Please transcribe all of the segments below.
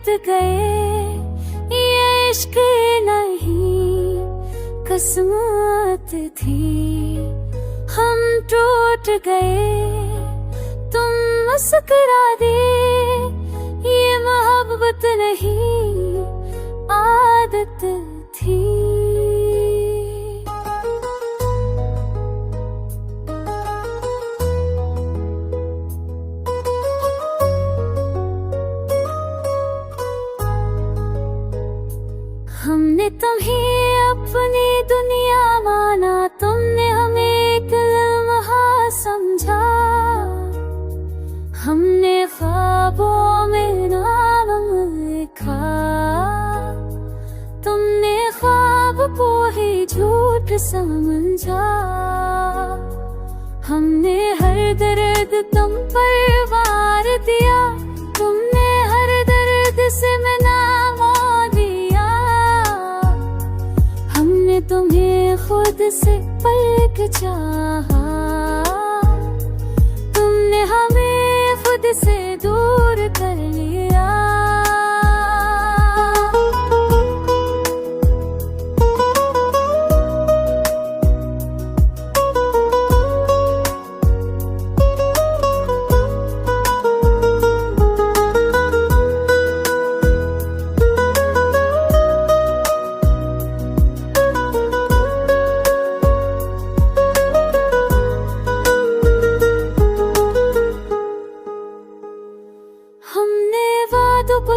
बीत गए, ये इश्क नहीं किस्मत थी। हम टूट गए, तुम मुस्कुरा दे, ये मोहब्बत नहीं आदत थी। हमने तुम्हें अपनी दुनिया माना, तुमने हमें एक लम्हा समझा। हमने ख्वाबों में नाम लिखा, तुमने ख्वाब को ही झूठ समझा। हमने हर दर्द तुम पर वार दिया, तुमने हर दर्द से मिला दिया। हमने तुम्हें खुद से पलक चाहा, तुमने हमें खुद से दूर कर लिया।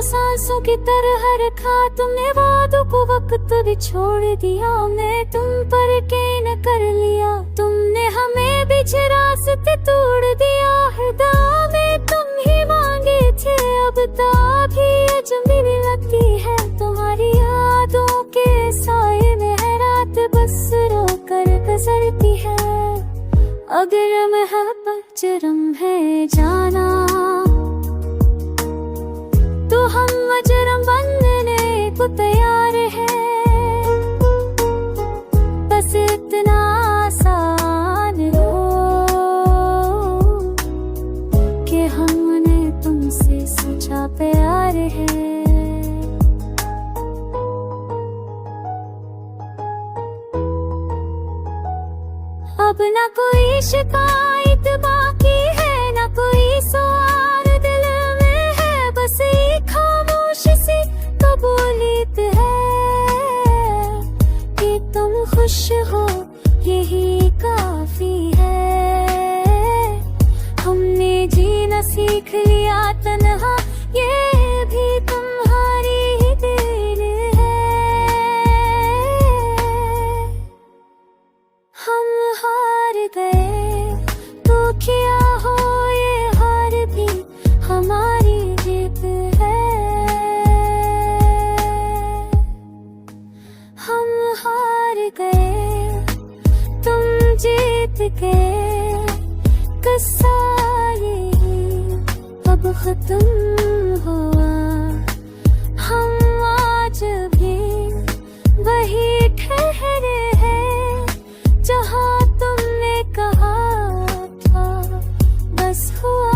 सांसों की तरह रखा, तुमने वादों को वक्त भी छोड़ दिया। मैं तुम पर यकीन कर लिया, तुमने हमें बीच रास्ते तोड़ दिया। हृदय में तुम ही मांगे थे, अब तो भी अजनबी लगती है। तुम्हारी यादों के साए में है रात बस रो कर गुजरती है। अगर मोहब्बत जुर्म है जाना, तो हम मुजरिम बनने को तैयार हैं। बस इतना आसान हो कि हमने तुमसे सच्चा प्यार है। अब ना कोई शिकायत बाकी है, ना कोई सवाल दिल में है। बस एक खामोशी सी कबूलियत है कि तुम खुश हो, यही काफी है। हमने जीना सीख लिया तन्हा, ये भी तुम्हारी ही देन है। हम हार गए तो क्या हो, ये हार भी हमारी जीत है। हम हार गए, तुम जीत गए, किस्सा ये अब खत्म हुआ। हम आज भी वही ठहरे हैं, जहाँ तुमने कहा था बस हुआ।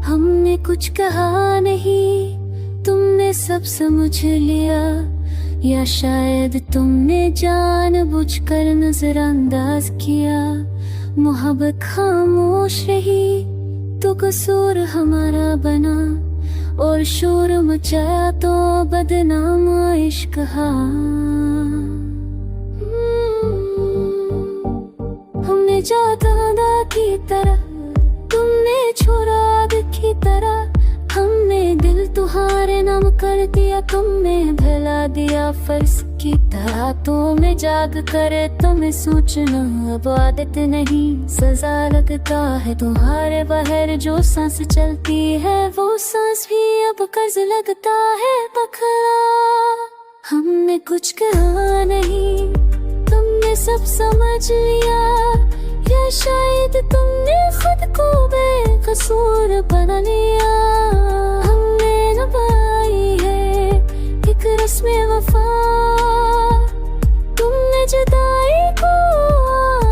हमने कुछ कहा नहीं, तुमने सब समझ लिया। या शायद तुमने जानबूझकर नजरअंदाज किया। मोहब्बत खामोश रही तो कसूर हमारा बना, और शोर मचाया तो बदनाम इश्क कहा। हमने जादा की तरह, तुमने छोड़ा आग की तरह। हमने दिल तुम्हारे नाम कर दिया, तुमने भुला दिया फर्ज की तरह। तुम्हें जाग कर तुम्हें सोचना अब आदत नहीं, सजा लगता है तुम्हारे बाहर जो सांस चलती है, वो सांस भी अब कर्ज लगता है बखला। हमने कुछ कहा नहीं, तुमने सब समझ लिया, या शायद तुमने खुद को बेकसूर बना लिया। हमने निभाई है एक रस्म वफा, तुमने जुदाई को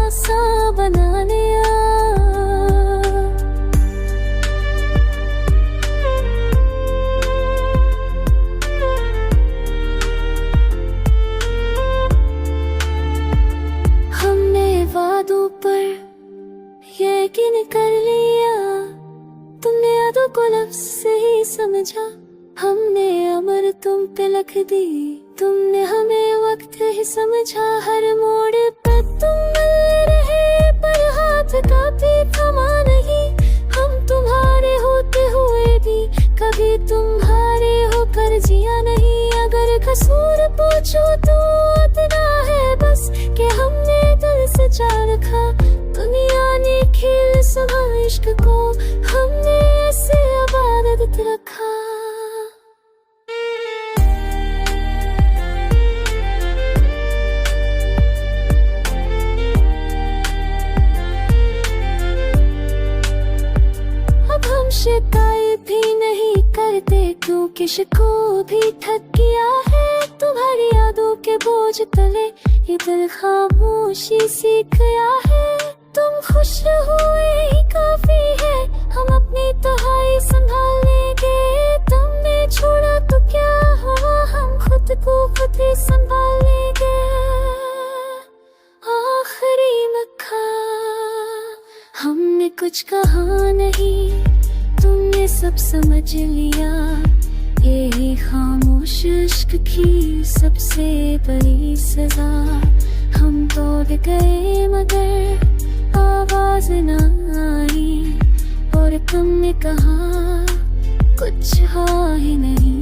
आसान बना लिया। वादों पर यकीन कर लिया, तुमने यादों को लफ्ज़ से ही समझा, हमने अमर तुम पे लिख दी, तुमने हमें वक्त ही समझा। हर मोड़ पर तुम मिल रहे पर हाथ कभी थमा नहीं, हम तुम्हारे होते हुए भी कभी तुम्हारे होकर जिया नहीं। अगर कसूर पूछो तो इतना है बस कि हमने दिल से चाह रखा, दुनिया ने खेल समा इश्क को, हमने ऐसे इबादत रखा। अब हम शिकायत भी नहीं करते क्योंकि शिको भी थक गया है, तुम्हारी यादों के बोझ तले ये दिल खामोशी सीख गया है। तुम खुश हुए ही काफी है, हम अपनी तन्हाई संभाल लेंगे, तुमने छोड़ा तो क्या हुआ, हम खुद को खुद ही संभाल लेंगे। आखिरी मक्खा हमने कुछ कहा नहीं, तुमने सब समझ लिया, यही खामोश इश्क की सबसे बड़ी सजा। हम दौड़ गए मगर आवाज न आई, और तुमने कहा कुछ है ही नहीं।